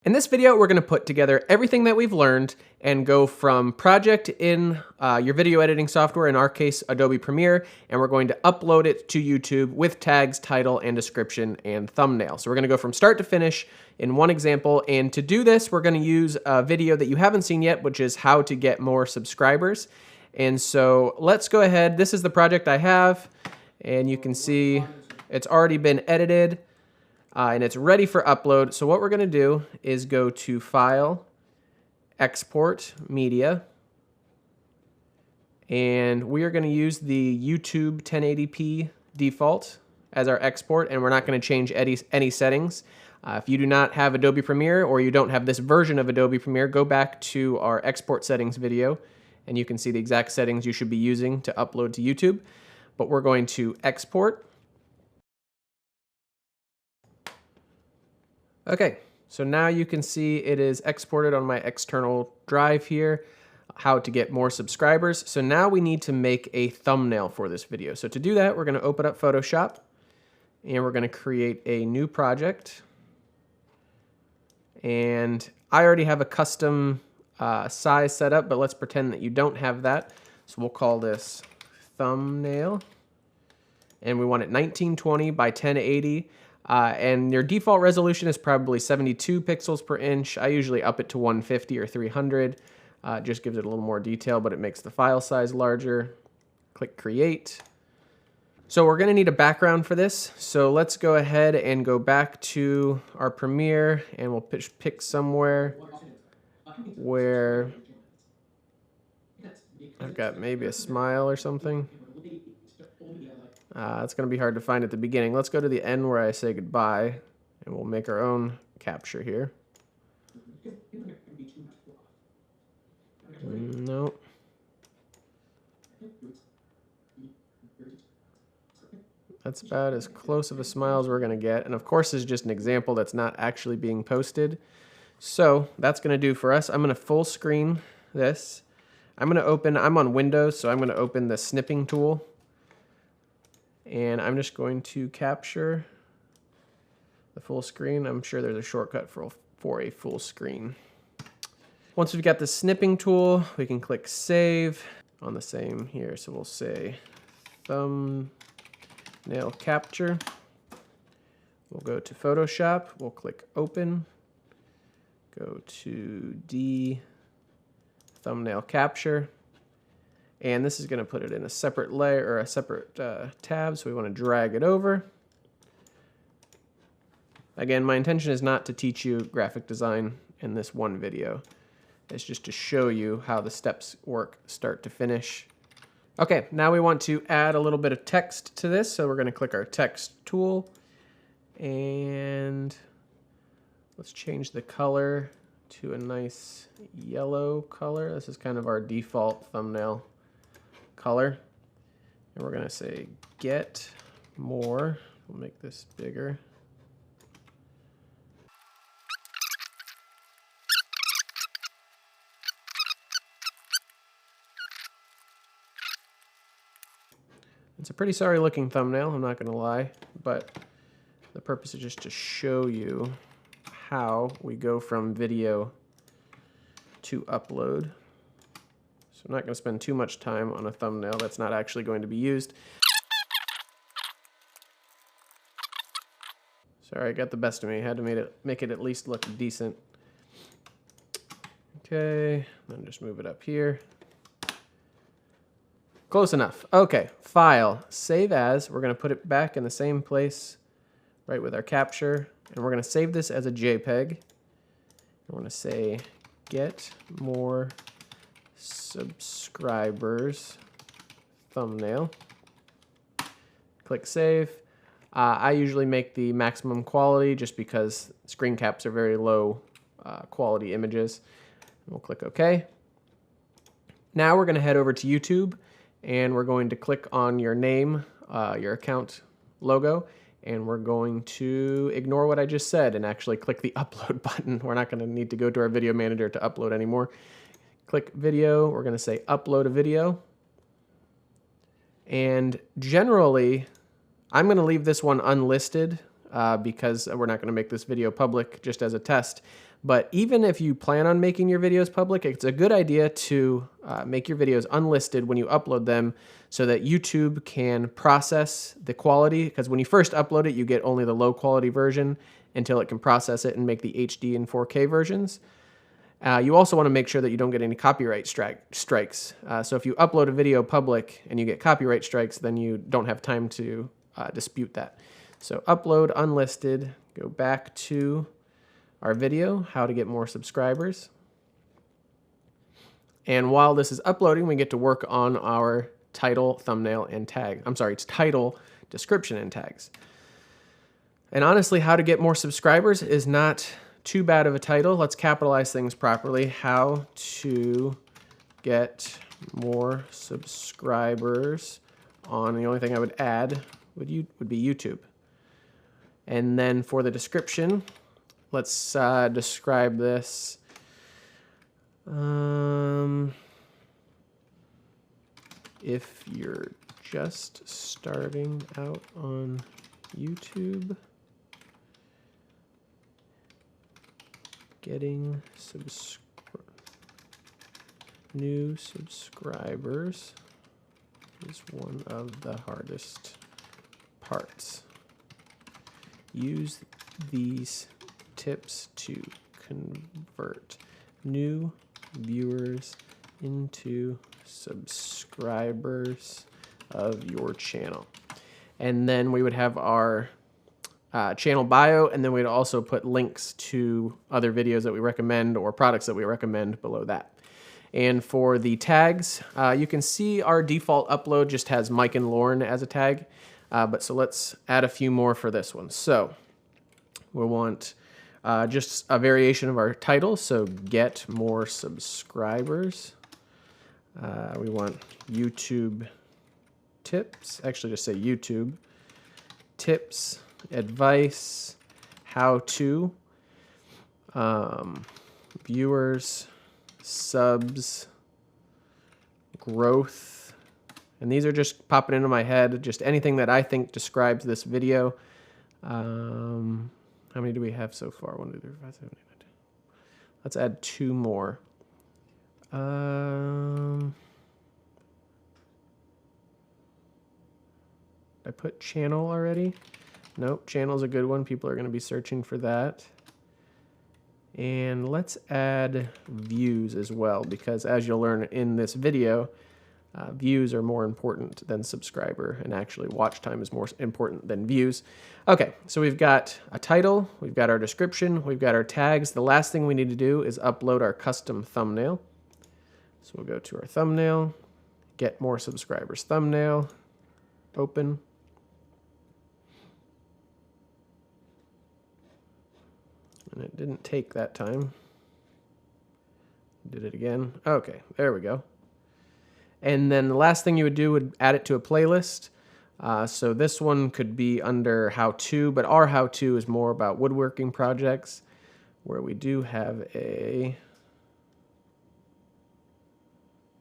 In this video, we're going to put together everything that we've learned and go from project in your video editing software, in our case, Adobe Premiere, and we're going to upload it to YouTube with tags, title, and description, and thumbnail. So we're going to go from start to finish in one example, and to do this, we're going to use a video that you haven't seen yet, which is how to get more subscribers. And so let's go ahead. This is the project I have, and you can see it's already been edited. And it's ready for upload. So what we're going to do is go to File, Export Media, and we are going to use the YouTube 1080p default as our export, and we're not going to change any settings. If you do not have Adobe Premiere or you don't have this version of Adobe Premiere, go back to our export settings video, and you can see the exact settings you should be using to upload to YouTube. But we're going to export. Okay, so now you can see it is exported on my external drive here, how to get more subscribers. So now we need to make a thumbnail for this video. So to do that, we're going to open up Photoshop, and we're going to create a new project. And I already have a custom size set up, but let's pretend that you don't have that. So we'll call this thumbnail, and we want it 1920 by 1080. And your default resolution is probably 72 pixels per inch. I usually up it to 150 or 300. It just gives it a little more detail, but it makes the file size larger. Click Create. So we're going to need a background for this. So let's go ahead and go back to our Premiere, and we'll pick somewhere where I've got maybe a smile or something. It's going to be hard to find at the beginning. Let's go to the end where I say goodbye, and we'll make our own capture here. No. That's about as close of a smile as we're going to get. And of course, this is just an example that's not actually being posted. So that's going to do for us. I'm going to full screen this. I'm on Windows, so I'm going to open the snipping tool. And I'm just going to capture the full screen. I'm sure there's a shortcut for a full screen. Once we've got the snipping tool, we can click Save on the same here. So we'll say thumbnail capture. We'll go to Photoshop. We'll click Open. Go to thumbnail capture. And this is going to put it in a separate layer or a separate tab, so we want to drag it over. Again, my intention is not to teach you graphic design in this one video. It's just to show you how the steps work start to finish. Okay, now we want to add a little bit of text to this, so we're going to click our text tool. And let's change the color to a nice yellow color. This is kind of our default thumbnail color, and we're going to say get more. We'll make this bigger. It's a pretty sorry looking thumbnail, I'm not going to lie, but the purpose is just to show you how we go from video to upload. So I'm not going to spend too much time on a thumbnail that's not actually going to be used. Sorry, it got the best of me. I had to make it at least look decent. Okay, then just move it up here. Close enough. Okay, File, Save As. We're going to put it back in the same place, right with our capture. And we're going to save this as a JPEG. I want to say get more subscribers thumbnail. Click Save. I usually make the maximum quality just because screen caps are very low quality images. We'll click OK. Now we're going to head over to YouTube, and we're going to click on your name, your account logo, and we're going to ignore what I just said and actually click the upload button. We're not going to need to go to our video manager to upload anymore. Click video, we're going to say upload a video. And generally, I'm going to leave this one unlisted because we're not going to make this video public just as a test. But even if you plan on making your videos public, it's a good idea to make your videos unlisted when you upload them so that YouTube can process the quality. Because when you first upload it, you get only the low quality version until it can process it and make the HD and 4K versions. You also want to make sure that you don't get any copyright strikes. So if you upload a video public and you get copyright strikes, then you don't have time to dispute that. So upload unlisted, go back to our video, how to get more subscribers. And while this is uploading, we get to work on our title, thumbnail, and tag. I'm sorry, it's title, description, and tags. And honestly, how to get more subscribers is not too bad of a title. Let's capitalize things properly. How to get more subscribers on, the only thing I would add would be YouTube. And then for the description, let's describe this. If you're just starting out on YouTube, getting new subscribers is one of the hardest parts. Use these tips to convert new viewers into subscribers of your channel. And then we would have our channel bio, and then we'd also put links to other videos that we recommend or products that we recommend below that. And for the tags, you can see our default upload just has Mike and Lauren as a tag, so let's add a few more for this one. So we want just a variation of our title, so get more subscribers. We want YouTube tips, actually just say YouTube tips, advice, how to, viewers, subs, growth, and these are just popping into my head, just anything that I think describes this video. How many do we have so far? 1, 2, 3, 4, 5, 7, 8, 9, 10. Let's add 2 more. I put channel already. Nope, channel's a good one. People are going to be searching for that. And let's add views as well, because as you'll learn in this video, views are more important than subscriber, and actually watch time is more important than views. Okay, so we've got a title, we've got our description, we've got our tags. The last thing we need to do is upload our custom thumbnail. So we'll go to our thumbnail, get more subscribers thumbnail, open. And it didn't take that time. Did it again. Okay, there we go. And then the last thing you would do would add it to a playlist. So this one could be under how to, but our how to is more about woodworking projects, where we do have a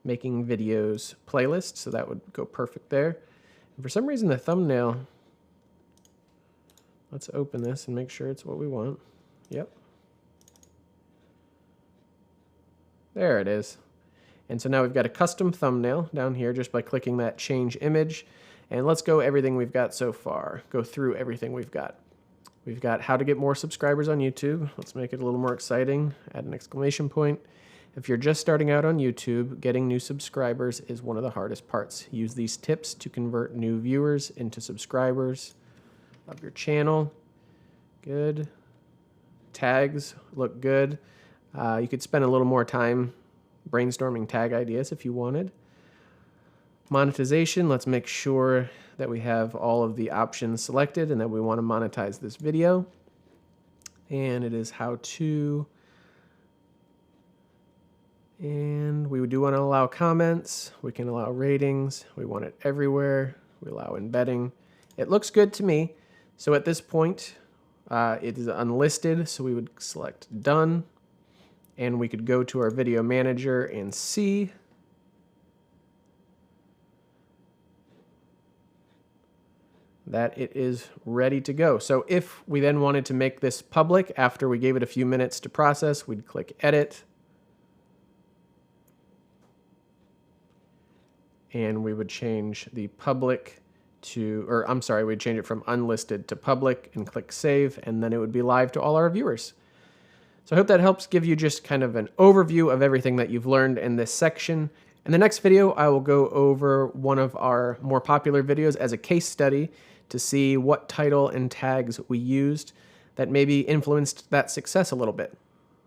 making videos playlist. So that would go perfect there. And for some reason, the thumbnail, let's open this and make sure it's what we want. Yep. There it is. And so now we've got a custom thumbnail down here just by clicking that change image. And let's go everything we've got so far. Go through everything we've got. We've got how to get more subscribers on YouTube. Let's make it a little more exciting. Add an exclamation point. If you're just starting out on YouTube, getting new subscribers is one of the hardest parts. Use these tips to convert new viewers into subscribers of your channel. Good. Tags look good. You could spend a little more time brainstorming tag ideas if you wanted. Monetization, let's make sure that we have all of the options selected and that we want to monetize this video. And it is how to. And we do want to allow comments. We can allow ratings. We want it everywhere. We allow embedding. It looks good to me. So at this point, it is unlisted, so we would select done, and we could go to our video manager and see that it is ready to go. So if we then wanted to make this public after we gave it a few minutes to process, we'd click Edit. And we would change the public to, or I'm sorry, we'd change it from unlisted to public and click Save, and then it would be live to all our viewers. So I hope that helps give you just kind of an overview of everything that you've learned in this section. In the next video, I will go over one of our more popular videos as a case study to see what title and tags we used that maybe influenced that success a little bit.